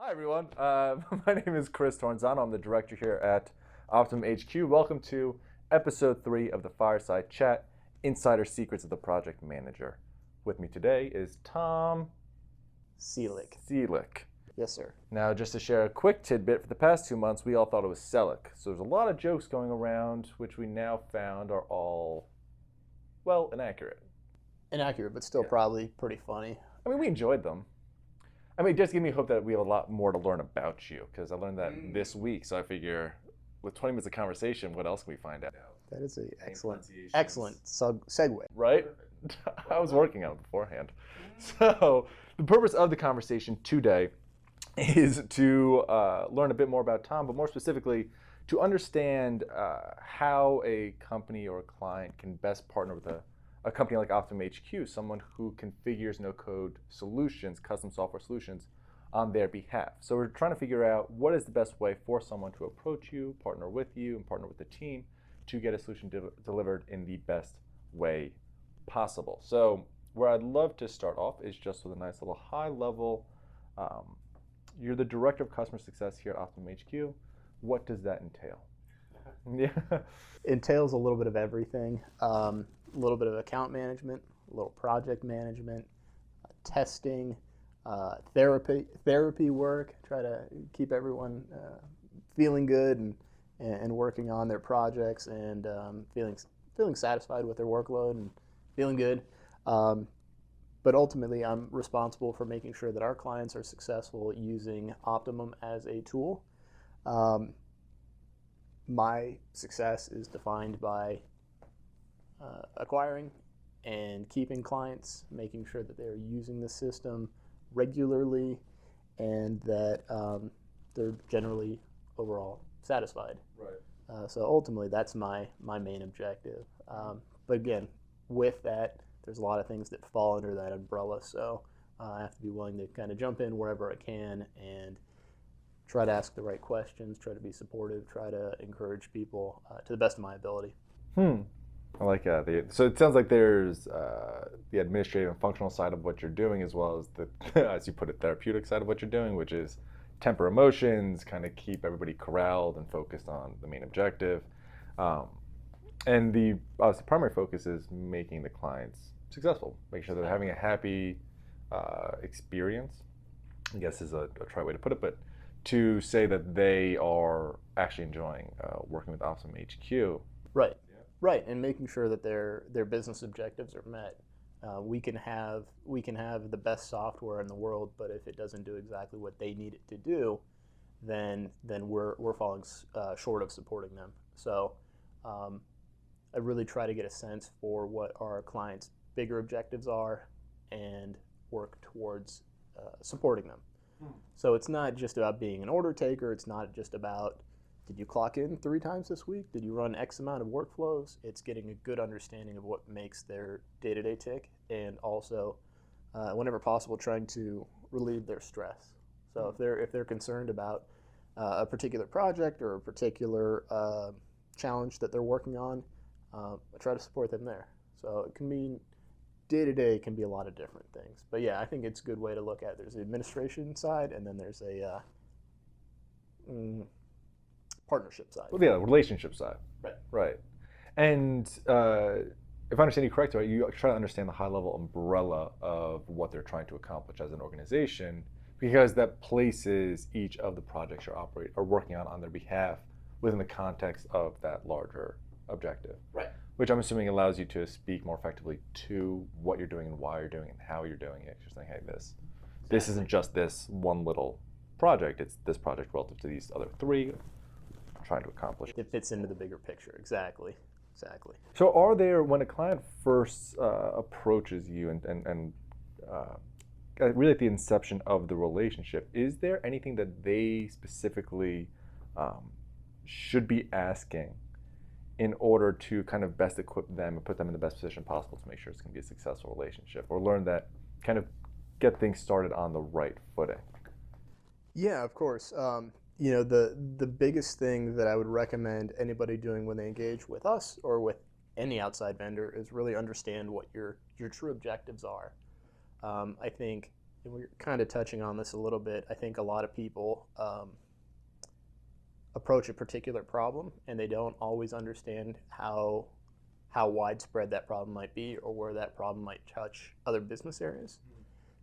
Hi, everyone. My name is Chris Tornzano. I'm the director here at OptimumHQ. Welcome to episode 3 of the Fireside Chat, Insider Secrets of the Project Manager. With me today is Tom Celik. Yes, sir. Now, just to share a quick tidbit, for the past 2 months, we all thought it was Celik. So there's a lot of jokes going around, which we now found are all, well, inaccurate. Inaccurate, but still probably pretty funny. I mean, we enjoyed them. I mean, it just gave me hope that we have a lot more to learn about you, because I learned that this week. So I figure, with 20 minutes of conversation, what else can we find out? That is an excellent segue. Right? I was working on it beforehand. So the purpose of the conversation today is to learn a bit more about Tom, but more specifically, to understand how a company or a client can best partner with a company like OptimumHQ, someone who configures no-code solutions, custom software solutions on their behalf. So we're trying to figure out what is the best way for someone to approach you, partner with you, and partner with the team to get a solution delivered in the best way possible. So where I'd love to start off is just with a nice little high level. You're the director of customer success here at OptimumHQ. What does that entail? Yeah, entails a little bit of everything. A little bit of account management, a little project management, testing, therapy work. Try to keep everyone feeling good and working on their projects and feeling satisfied with their workload and feeling good. But ultimately, I'm responsible for making sure that our clients are successful using Optimum as a tool. My success is defined by acquiring and keeping clients, making sure that they're using the system regularly and that they're generally overall satisfied. Right. So ultimately, that's my main objective. But again, with that, there's a lot of things that fall under that umbrella. So I have to be willing to kind of jump in wherever I can and try to ask the right questions, try to be supportive, try to encourage people to the best of my ability. I like that. So it sounds like there's the administrative and functional side of what you're doing, as well as the, as you put it, therapeutic side of what you're doing, which is temper emotions, kind of keep everybody corralled and focused on the main objective. And the primary focus is making the clients successful, making sure they're having a happy experience, I guess is a trite way to put it, but to say that they are actually enjoying working with OptimumHQ. Right. Right, and making sure that their business objectives are met. We can have the best software in the world, but if it doesn't do exactly what they need it to do, then we're falling short of supporting them. So I really try to get a sense for what our clients' bigger objectives are and work towards supporting them. So it's not just about being an order taker. It's not just about, did you clock in 3 times this week? Did you run X amount of workflows? It's getting a good understanding of what makes their day-to-day tick, and also, whenever possible, trying to relieve their stress. So if they're concerned about a particular project or a particular challenge that they're working on, I try to support them there. So it can mean day-to-day can be a lot of different things. But yeah, I think it's a good way to look at it. There's the administration side, and then there's a partnership side. Well, yeah, relationship side. Right. And if I understand you correctly, you try to understand the high-level umbrella of what they're trying to accomplish as an organization, because that places each of the projects you're working on their behalf within the context of that larger objective. Right. Which I'm assuming allows you to speak more effectively to what you're doing and why you're doing it and how you're doing it. You're saying, hey, this isn't just this one little project. It's this project relative to these other 3 trying to accomplish. It fits into the bigger picture. Exactly. So are there, when a client first approaches you and really at the inception of the relationship, is there anything that they specifically should be asking in order to kind of best equip them and put them in the best position possible to make sure it's going to be a successful relationship, or learn that kind of get things started on the right footing? Yeah, of course. The biggest thing that I would recommend anybody doing when they engage with us or with any outside vendor is really understand what your true objectives are. I think And we're kind of touching on this a little bit. I think a lot of people approach a particular problem and they don't always understand how widespread that problem might be or where that problem might touch other business areas.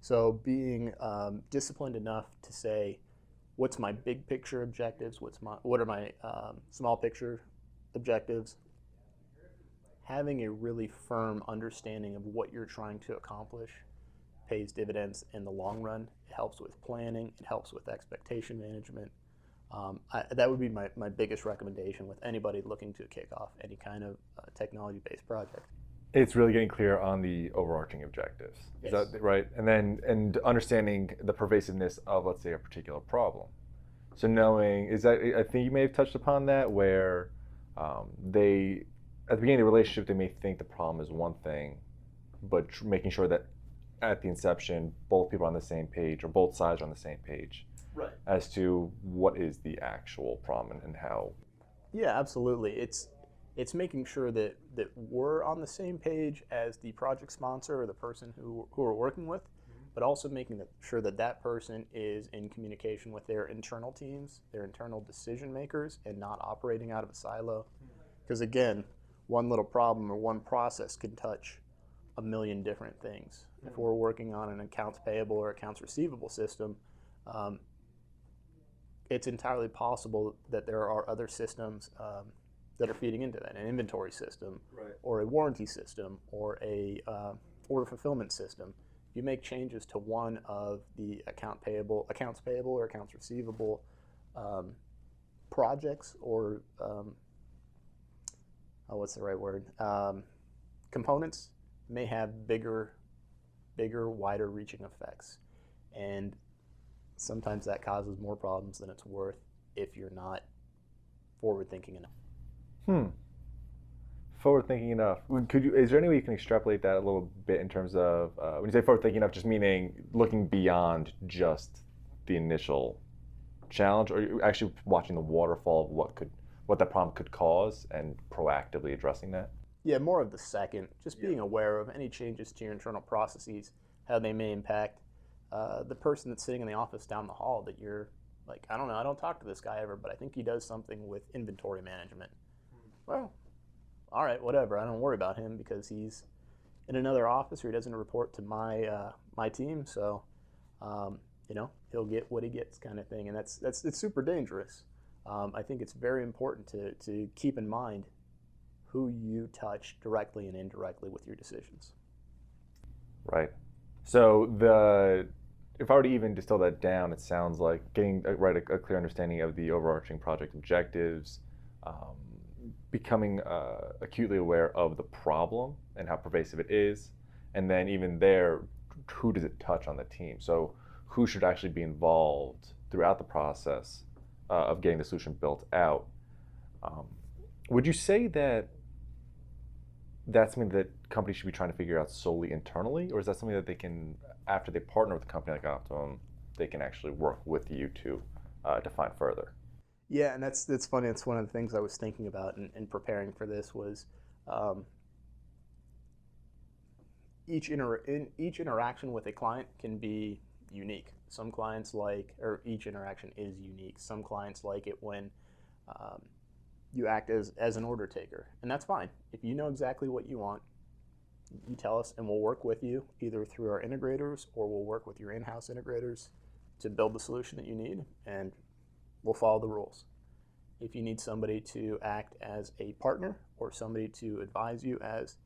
So being disciplined enough to say, what's my big picture objectives? What are my small picture objectives? Having a really firm understanding of what you're trying to accomplish pays dividends in the long run. It helps with planning. It helps with expectation management. That would be my biggest recommendation with anybody looking to kick off any kind of technology-based project. It's really getting clear on the overarching objectives. Is Yes. that right? And understanding the pervasiveness of, let's say, a particular problem. So knowing, I think you may have touched upon that, where they, at the beginning of the relationship, they may think the problem is one thing, but making sure that at the inception, both people are on the same page, or both sides are on the same page, Right. as to what is the actual problem and how. Yeah, absolutely. It's making sure that we're on the same page as the project sponsor or the person who we're working with, but also making sure that person is in communication with their internal teams, their internal decision makers, and not operating out of a silo. Because again, one little problem or one process can touch a million different things. If we're working on an accounts payable or accounts receivable system, it's entirely possible that there are other systems that are feeding into that, an inventory system, Right. or a warranty system, or a order fulfillment system. If you make changes to one of the accounts payable or accounts receivable projects, or what's the right word? Components, may have bigger, wider reaching effects. And sometimes that causes more problems than it's worth if you're not forward thinking enough. Forward thinking enough. Is there any way you can extrapolate that a little bit in terms of, when you say forward thinking enough, just meaning looking beyond just the initial challenge, or you're actually watching the waterfall of what that problem could cause and proactively addressing that? Yeah, more of the second. Just being aware of any changes to your internal processes, how they may impact the person that's sitting in the office down the hall that you're like, I don't know, I don't talk to this guy ever, but I think he does something with inventory management. Well, all right, whatever. I don't worry about him because he's in another office or he doesn't report to my team. So, he'll get what he gets, kind of thing, and it's super dangerous. I think it's very important to keep in mind who you touch directly and indirectly with your decisions. Right. So if I were to even distill that down, it sounds like getting a clear understanding of the overarching project objectives, becoming acutely aware of the problem and how pervasive it is, and then even there, who does it touch on the team? So who should actually be involved throughout the process of getting the solution built out? Would you say that that's something that companies should be trying to figure out solely internally, or is that something that they can, after they partner with a company like Optimum, they can actually work with you to define further? Yeah, and that's funny. It's one of the things I was thinking about in preparing for this was each interaction with a client can be unique. Some clients each interaction is unique. Some clients like it when you act as an order taker, and that's fine. If you know exactly what you want, you tell us, and we'll work with you either through our integrators or we'll work with your in-house integrators to build the solution that you need, and we'll follow the rules. If you need somebody to act as a partner or somebody to advise you as,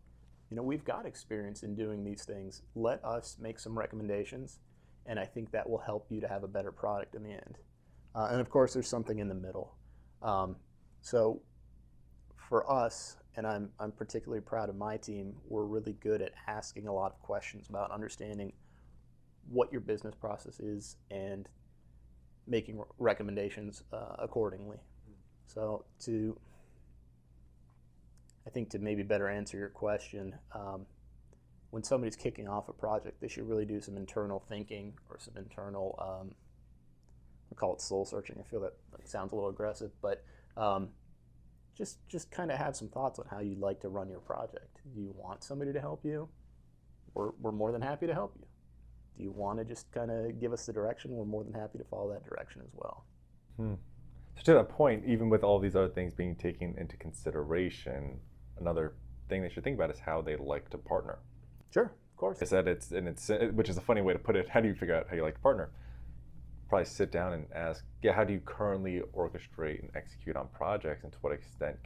we've got experience in doing these things, let us make some recommendations, and I think that will help you to have a better product in the end. And of course, there's something in the middle. So for us, and I'm particularly proud of my team, we're really good at asking a lot of questions about understanding what your business process is and making recommendations accordingly. So I think to maybe better answer your question, when somebody's kicking off a project, they should really do some internal thinking or some internal, I call it soul searching. I feel that sounds a little aggressive, but just kind of have some thoughts on how you'd like to run your project. Do you want somebody to help you? We're more than happy to help you. Do you want to just kind of give us the direction? We're more than happy to follow that direction as well. So to that point, even with all these other things being taken into consideration, another thing they should think about is how they like to partner. Sure, of course. I said which is a funny way to put it. How do you figure out how you like to partner? Probably sit down and ask, how do you currently orchestrate and execute on projects, and to what extent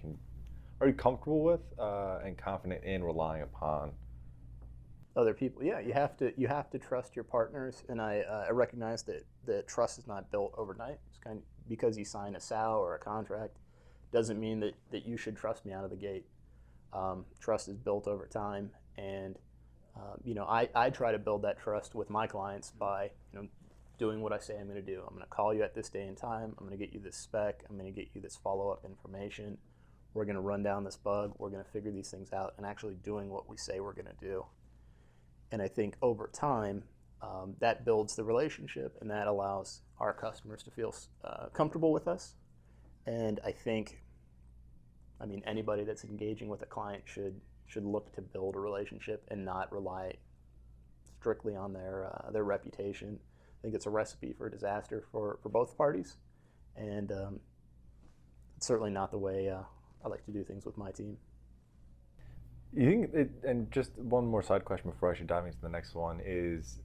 are you comfortable with and confident in relying upon other people? Yeah, you have to trust your partners, and I recognize that trust is not built overnight. It's kind of, because you sign a SOW or a contract doesn't mean that you should trust me out of the gate. Trust is built over time, and I try to build that trust with my clients by doing what I say I'm going to do. I'm going to call you at this day and time. I'm going to get you this spec. I'm going to get you this follow-up information. We're going to run down this bug. We're going to figure these things out, and actually doing what we say we're going to do. And I think over time, that builds the relationship, and that allows our customers to feel comfortable with us. And I think, anybody that's engaging with a client should look to build a relationship and not rely strictly on their reputation. I think it's a recipe for disaster for both parties, and it's certainly not the way I like to do things with my team. You think, and just one more side question before I should dive into the next one is,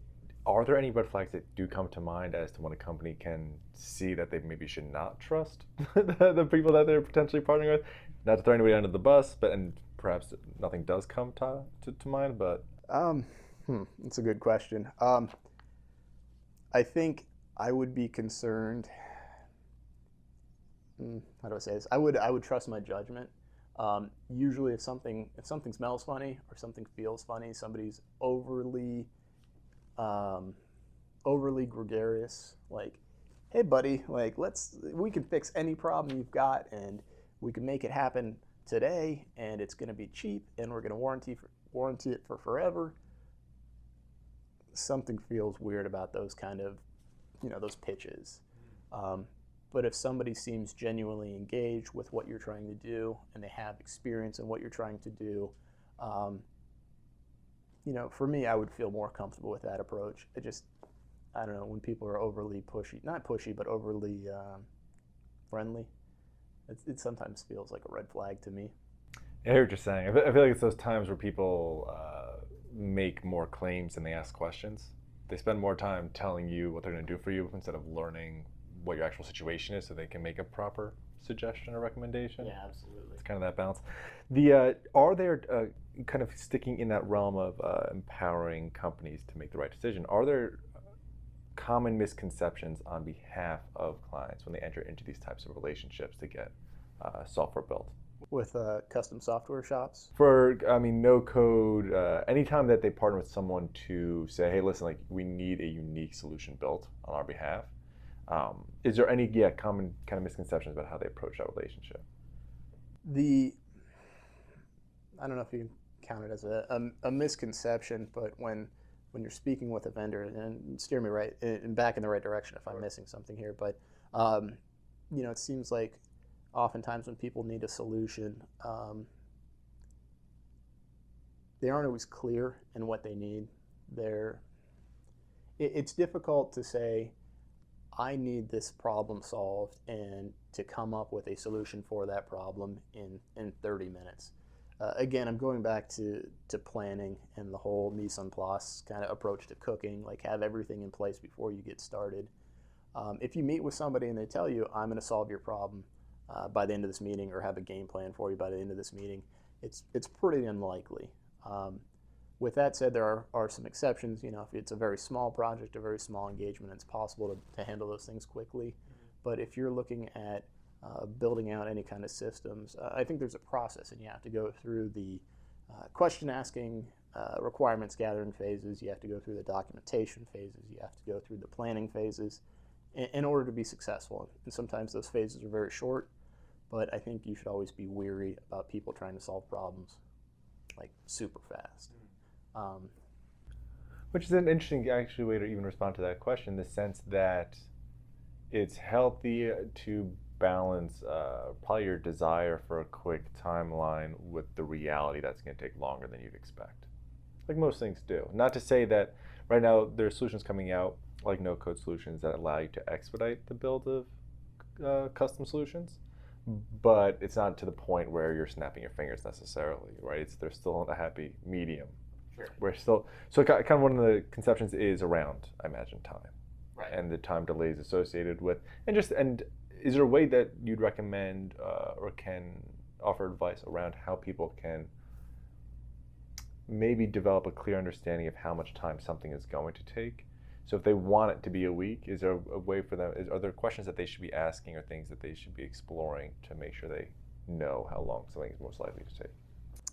are there any red flags that do come to mind as to when a company can see that they maybe should not trust the people that they're potentially partnering with? Not to throw anybody under the bus, and perhaps nothing does come to mind, but... That's a good question. I think I would be concerned. How do I say this? I would trust my judgment. Usually, if something smells funny or something feels funny, somebody's overly gregarious. Like, hey, buddy, like we can fix any problem you've got, and we can make it happen today, and it's going to be cheap, and we're going to warranty it for forever. Something feels weird about those kind of, those pitches. But if somebody seems genuinely engaged with what you're trying to do, and they have experience in what you're trying to do, for me, I would feel more comfortable with that approach. I don't know, when people are overly pushy, not pushy, but overly friendly, it sometimes feels like a red flag to me. I hear what you're saying. I feel like it's those times where people make more claims than they ask questions. They spend more time telling you what they're going to do for you instead of learning what your actual situation is so they can make a proper suggestion or recommendation. Yeah, absolutely. It's kind of that balance. Are there, kind of sticking in that realm of empowering companies to make the right decision, are there common misconceptions on behalf of clients when they enter into these types of relationships to get software built? With custom software shops? For, no code, anytime that they partner with someone to say, hey, listen, like, we need a unique solution built on our behalf, is there any common kind of misconceptions about how they approach that relationship? I don't know if you can count it as a misconception, but when you're speaking with a vendor, and steer me right and back in the right direction if I'm missing something here, but it seems like oftentimes when people need a solution, they aren't always clear in what they need. It's difficult to say, I need this problem solved, and to come up with a solution for that problem in 30 minutes. Again, I'm going back to planning and the whole mise en place kind of approach to cooking, like have everything in place before you get started. If you meet with somebody and they tell you, I'm going to solve your problem by the end of this meeting, or have a game plan for you by the end of this meeting, it's pretty unlikely. With that said, there are some exceptions. If it's a very small project, a very small engagement, it's possible to handle those things quickly. But if you're looking at building out any kind of systems, I think there's a process, and you have to go through the question asking, requirements gathering phases. You have to go through the documentation phases. You have to go through the planning phases in order to be successful. And sometimes those phases are very short, but I think you should always be weary about people trying to solve problems like super fast. Which is an interesting actually way to even respond to that question, in the sense that it's healthy to balance probably your desire for a quick timeline with the reality that's going to take longer than you'd expect. Like most things do. Not to say that right now there's solutions coming out like no-code solutions that allow you to expedite the build of custom solutions, but it's not to the point where you're snapping your fingers necessarily, right? There's still a happy medium. Sure. We're still so kind of one of the conceptions is around, I imagine, time, Right. and the time delays associated with, and is there a way that you'd recommend or can offer advice around how people can maybe develop a clear understanding of how much time something is going to take? So if they want it to be a week, is there a way for them? Are there questions that they should be asking or things that they should be exploring to make sure they know how long something is most likely to take?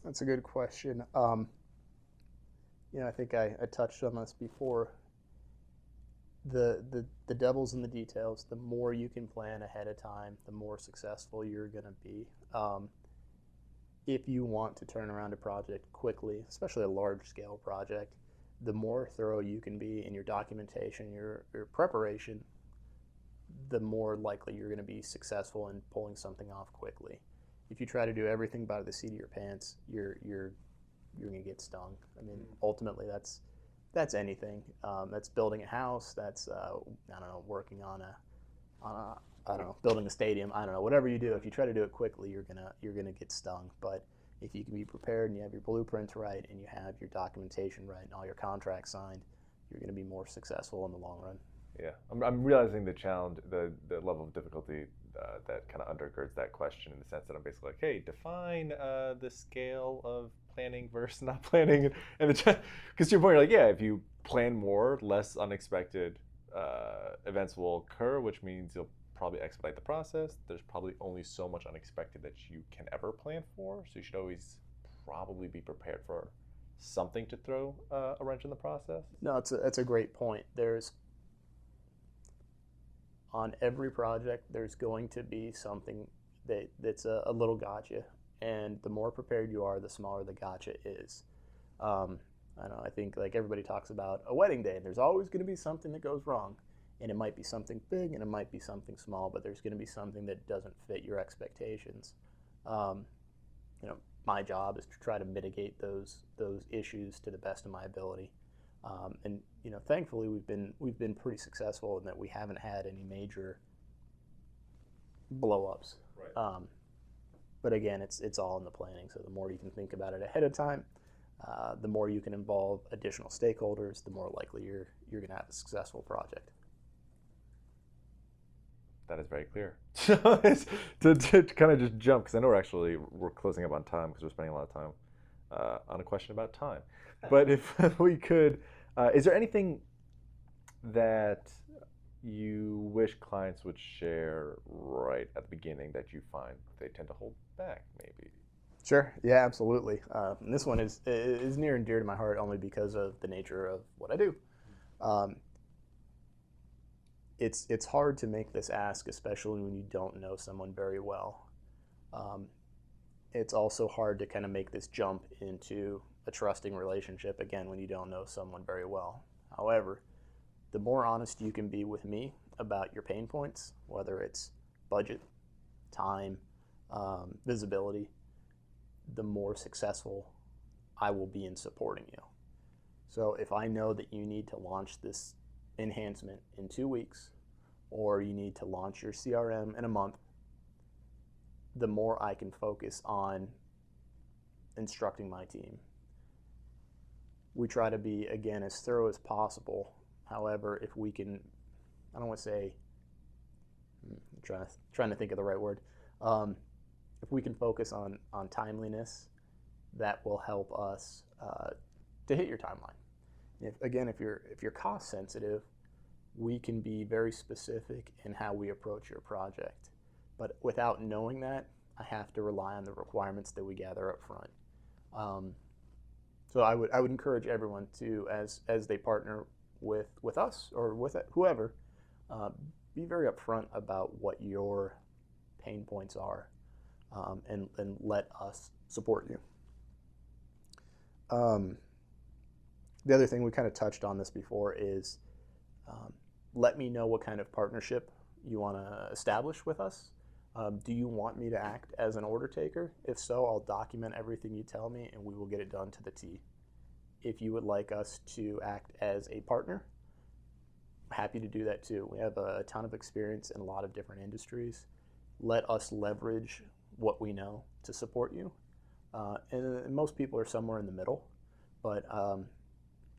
That's a good question. I think I touched on this before. The devil's in the details. The more you can plan ahead of time, the more successful you're going to be. If you want to turn around a project quickly, especially a large-scale project, the more thorough you can be in your documentation, your preparation, the more likely you're going to be successful in pulling something off quickly. If you try to do everything by the seat of your pants, you're going to get stung. I mean, ultimately, that's anything. That's building a house. That's working on building a stadium. I don't know. Whatever you do, if you try to do it quickly, you're gonna get stung. But if you can be prepared and you have your blueprints right and you have your documentation right and all your contracts signed, you're going to be more successful in the long run. Yeah, I'm realizing the challenge, the level of difficulty that kind of undergirds that question, in the sense that I'm basically like, hey, define the scale of planning versus not planning, and because to your point, you're like, yeah, if you plan more, less unexpected events will occur, which means you'll probably expedite the process. There's probably only so much unexpected that you can ever plan for, so you should always probably be prepared for something to throw a wrench in the process. No, that's a great point. On every project, there's going to be something that's a little gotcha, and the more prepared you are, the smaller the gotcha is. I think like everybody talks about a wedding day, and there's always going to be something that goes wrong. And it might be something big and it might be something small, but there's going to be something that doesn't fit your expectations. My job is to try to mitigate those issues to the best of my ability. And thankfully we've been pretty successful in that we haven't had any major blow-ups. Right. But again, it's all in the planning. So the more you can think about it ahead of time, the more you can involve additional stakeholders, the more likely you're going to have a successful project. That is very clear. So to kind of just jump, because I know we're closing up on time because we're spending a lot of time on a question about time. But if we could, is there anything that you wish clients would share right at the beginning that you find they tend to hold back, maybe? Sure. Yeah, absolutely. And this one is near and dear to my heart only because of the nature of what I do. It's hard to make this ask, especially when you don't know someone very well. It's also hard to kind of make this jump into a trusting relationship, again, when you don't know someone very well. However, the more honest you can be with me about your pain points, whether it's budget, time, visibility, the more successful I will be in supporting you. So if I know that you need to launch this enhancement in 2 weeks, or you need to launch your CRM in a month, the more I can focus on instructing my team. We try to be, again, as thorough as possible. However, if we can, I don't want to say, I'm trying to think of the right word. If we can focus on timeliness, that will help us to hit your timeline. If you're cost sensitive, we can be very specific in how we approach your project. But without knowing that, I have to rely on the requirements that we gather up front. So I would encourage everyone to, as they partner with us or with whoever, be very upfront about what your pain points are, and let us support you. The other thing, we kind of touched on this before, is let me know what kind of partnership you want to establish with us. Do you want me to act as an order taker? If so, I'll document everything you tell me and we will get it done to the T. If you would like us to act as a partner, happy to do that too. We have a ton of experience in a lot of different industries. Let us leverage what we know to support you. And most people are somewhere in the middle. But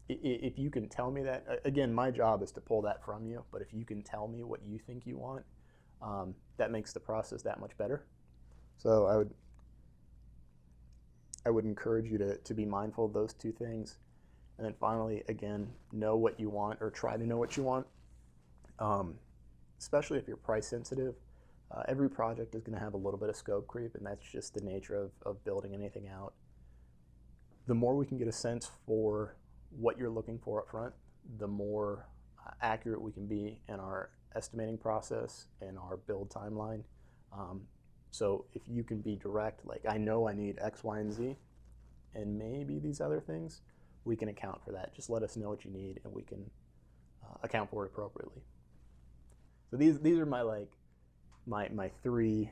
if you can tell me that, again, my job is to pull that from you. But if you can tell me what you think you want, that makes the process that much better. So I would encourage you to be mindful of those two things. And then finally, again, know what you want, or try to know what you want, especially if you're price sensitive. Every project is going to have a little bit of scope creep, and that's just the nature of building anything out. The more we can get a sense for what you're looking for up front, the more accurate we can be in our estimating process and our build timeline. So if you can be direct, like, I know I need X, Y, and Z, and maybe these other things, we can account for that. Just let us know what you need, and we can account for it appropriately. So these are my three.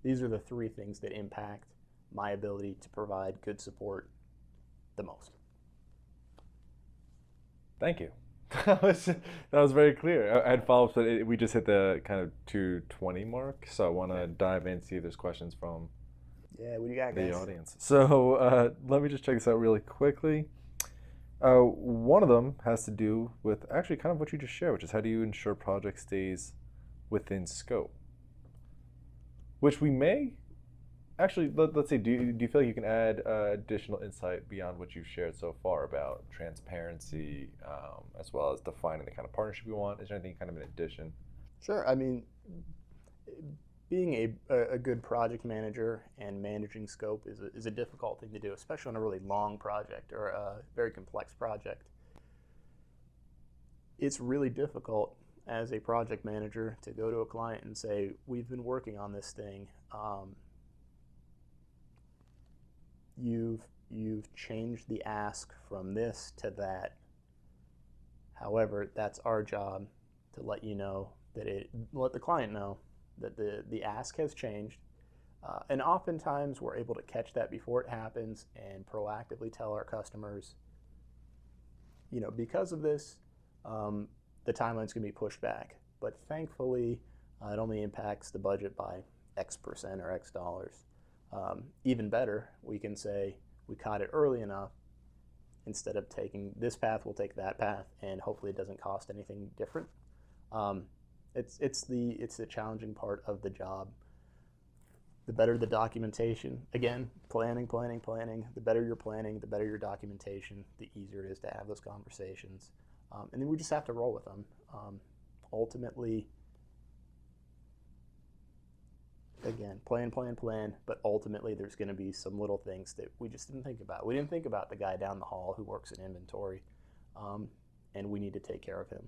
These are the three things that impact my ability to provide good support the most. Thank you. That was very clear. I had follow-ups, but we just hit the kind of 2:20 mark, so I want to dive in, see if there's questions from What do you got, the guys? audience. So let me just check this out really quickly. One of them has to do with actually kind of what you just shared, which is how do you ensure project stays within scope? Which we may actually, let's say, do you feel like you can add additional insight beyond what you've shared so far about transparency, as well as defining the kind of partnership you want? Is there anything kind of in addition? Sure. I mean, being a good project manager and managing scope is a difficult thing to do, especially on a really long project or a very complex project. It's really difficult as a project manager to go to a client and say, we've been working on this thing. You've changed the ask from this to that. However, that's our job to let the client know that the ask has changed. And oftentimes we're able to catch that before it happens and proactively tell our customers, because of this, the timeline's going to be pushed back. But thankfully, it only impacts the budget by X% or X dollars. Even better, we can say we caught it early enough. Instead of taking this path, we'll take that path, and hopefully it doesn't cost anything different. It's the challenging part of the job. The better the documentation, again, planning. The better your planning, the better your documentation, the easier it is to have those conversations. And then we just have to roll with them. Ultimately, again, plan, but ultimately there's going to be some little things that we just didn't think about. We didn't think about the guy down the hall who works in inventory, and we need to take care of him.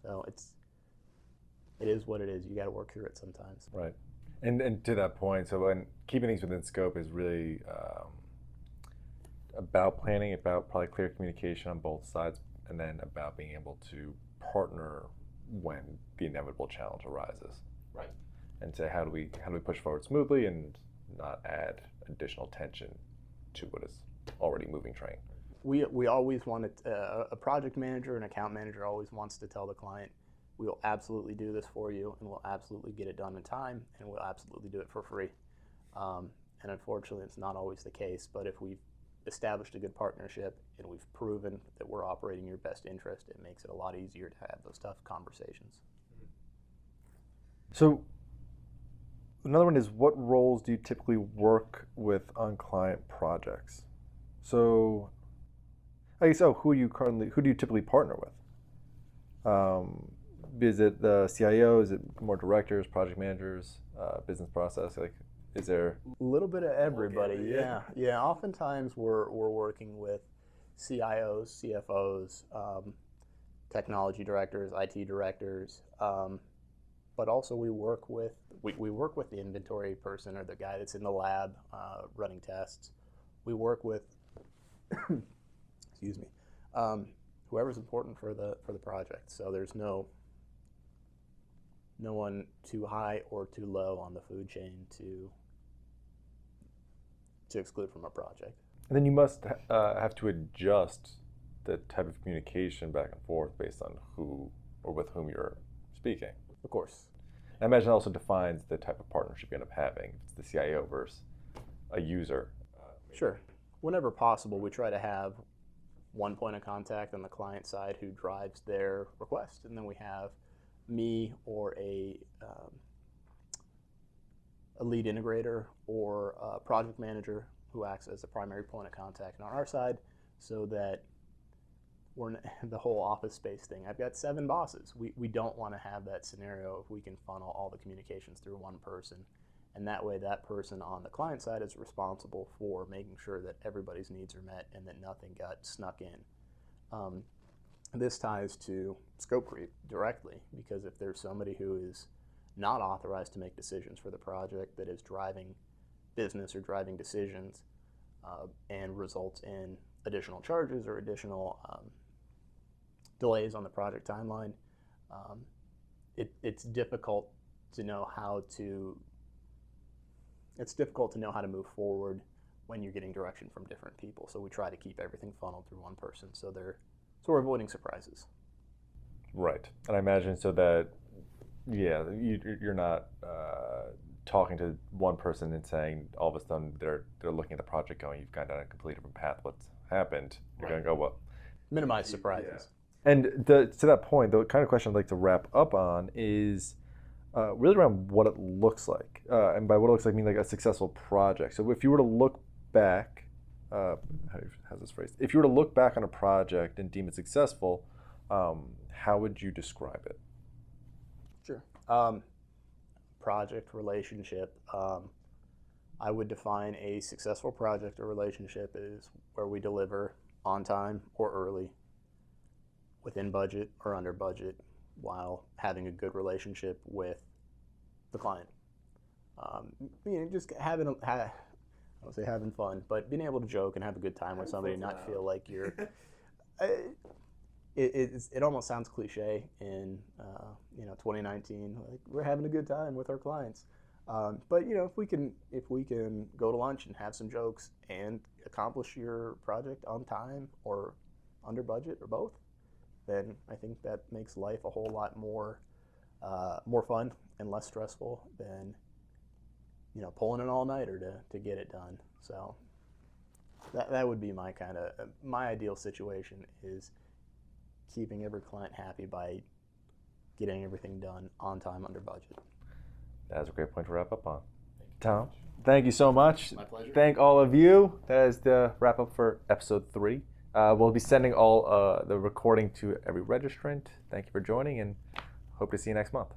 So it is what it is. You got to work through it sometimes. Right. And to that point, so when keeping things within scope is really about planning, about probably clear communication on both sides, and then about being able to partner when the inevitable challenge arises. Right. And say, how do we push forward smoothly and not add additional tension to what is already moving train? We always want a project manager, an account manager always wants to tell the client, we will absolutely do this for you, and we'll absolutely get it done in time, and we'll absolutely do it for free. And unfortunately, it's not always the case. But if we've established a good partnership and we've proven that we're operating in your best interest, it makes it a lot easier to have those tough conversations. So another one is, what roles do you typically work with on client projects? So I guess, who do you typically partner with? Is it the CIO? Is it more directors, project managers, business process? Like, is there a little bit of everybody? Okay, Yeah. Oftentimes we're working with CIOs, CFOs, technology directors, IT directors, but also we work with the inventory person or the guy that's in the lab running tests. We work with excuse me, whoever's important for the project. So there's no one too high or too low on the food chain to exclude from a project. And then you must have to adjust the type of communication back and forth based on who or with whom you're speaking. Of course. I imagine it also defines the type of partnership you end up having. If it's the CIO versus a user. Sure. Whenever possible, we try to have one point of contact on the client side who drives their request, and then we have me or a lead integrator or a project manager who acts as the primary point of contact on our side, so that we're the whole office space thing. I've got 7 bosses. We don't want to have that scenario if we can funnel all the communications through one person. And that way, that person on the client side is responsible for making sure that everybody's needs are met and that nothing got snuck in. This ties to scope creep directly, because if there's somebody who is not authorized to make decisions for the project that is driving business or driving decisions and results in additional charges or additional delays on the project timeline, it's difficult to know how to move forward when you're getting direction from different people. So we try to keep everything funneled through one person, so we're avoiding surprises. Right, and I imagine so that you're not talking to one person and saying all of a sudden they're looking at the project going, you've gone down a completely different path. What's happened? You're going to go, well, minimize surprises. Yeah. And to that point, the kind of question I'd like to wrap up on is really around what it looks like. And by what it looks like, I mean like a successful project. So if you were to look back, how's this phrased? If you were to look back on a project and deem it successful, how would you describe it? Sure. Project, relationship. I would define a successful project or relationship as where we deliver on time or early, within budget or under budget, while having a good relationship with the client. Just I don't say having fun, but being able to joke and have a good time with somebody and not feel like you're. It almost sounds cliche in 2019. Like, we're having a good time with our clients, but if we can go to lunch and have some jokes and accomplish your project on time or under budget or both, then I think that makes life a whole lot more fun and less stressful than pulling an all-nighter to get it done. So that would be my ideal situation, is keeping every client happy by getting everything done on time, under budget. That's a great point to wrap up on. Tom, thank you so much. My pleasure. Thank all of you. That is the wrap up for episode 3. We'll be sending all the recording to every registrant. Thank you for joining, and hope to see you next month.